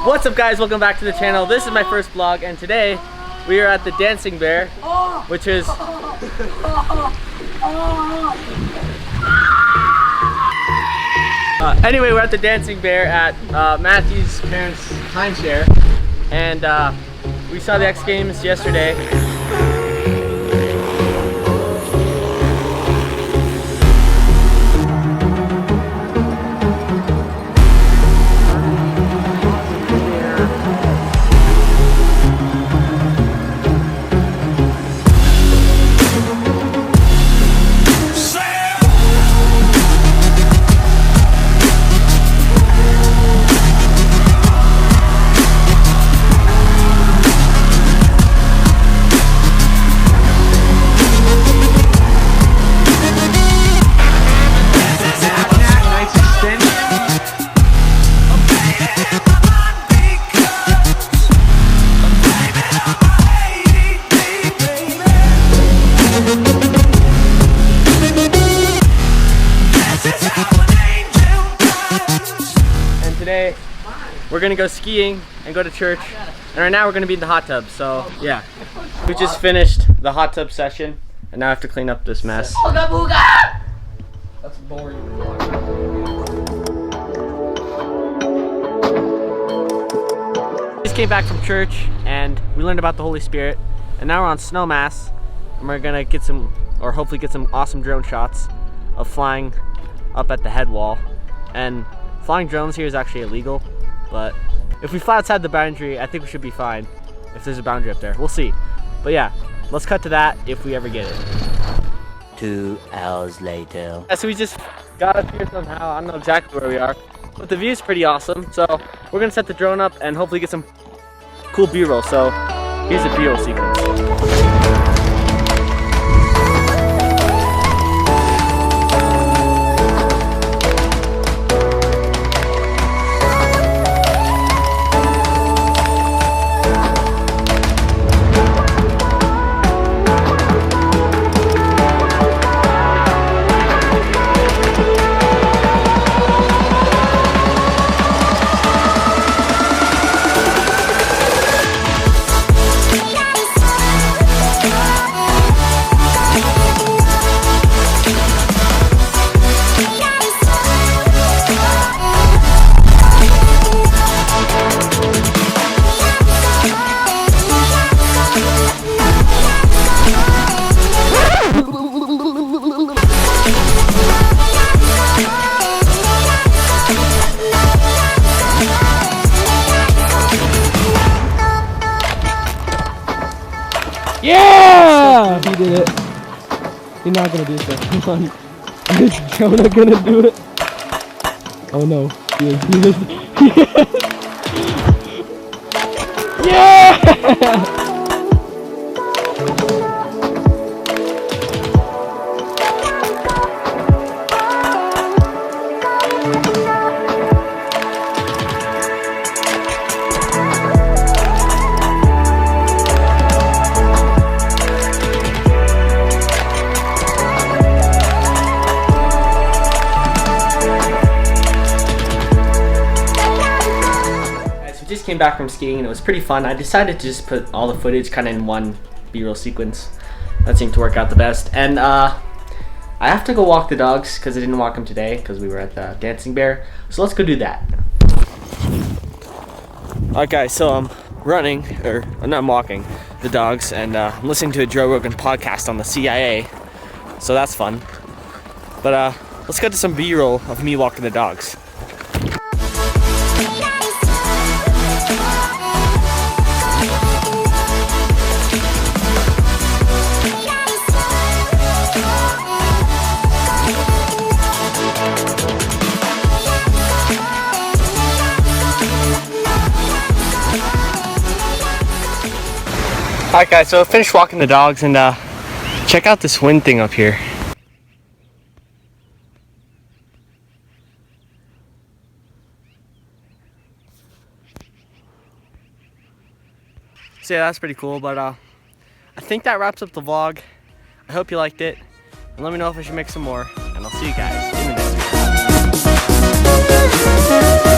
What's up guys, welcome back to the channel. This is my first vlog and today we are at the Dancing Bear, which is anyway, we're at the Dancing Bear at Matthew's parents' timeshare, and we saw the X Games yesterday. Today we're gonna go skiing and go to church, and right now we're gonna be in the hot tub. So yeah, we just finished the hot tub session and now I have to clean up this mess. That's boring. We just came back from church and we learned about the Holy Spirit, and now we're on Snowmass and we're gonna get some, or hopefully get some awesome drone shots of flying up at the head wall. And flying drones here is actually illegal, but if we fly outside the boundary, I think we should be fine. If there's a boundary up there, we'll see. But yeah, let's cut to that if we ever get it. 2 hours later. So we just got up here somehow. I don't know exactly where we are, but the view is pretty awesome. So we're gonna set the drone up and hopefully get some cool B-roll. So here's the B-roll sequence. Yeah! He did it. He's not gonna do it. Come on. Is Jonah gonna do it? Oh no. He is. Yeah! Came back from skiing and it was pretty fun. I decided to just put all the footage kind of in one B-roll sequence. That seemed to work out the best. And I have to go walk the dogs because I didn't walk them today because we were at the Dancing Bear. So let's go do that. Alright guys, so I'm running, or I'm walking the dogs, and I'm listening to a Joe Rogan podcast on the CIA. So that's fun. But let's get to some B-roll of me walking the dogs. Alright guys, so I finished walking the dogs, and check out this wind thing up here. So yeah, that's pretty cool, but I think that wraps up the vlog. I hope you liked it, and let me know if I should make some more, and I'll see you guys in the next video.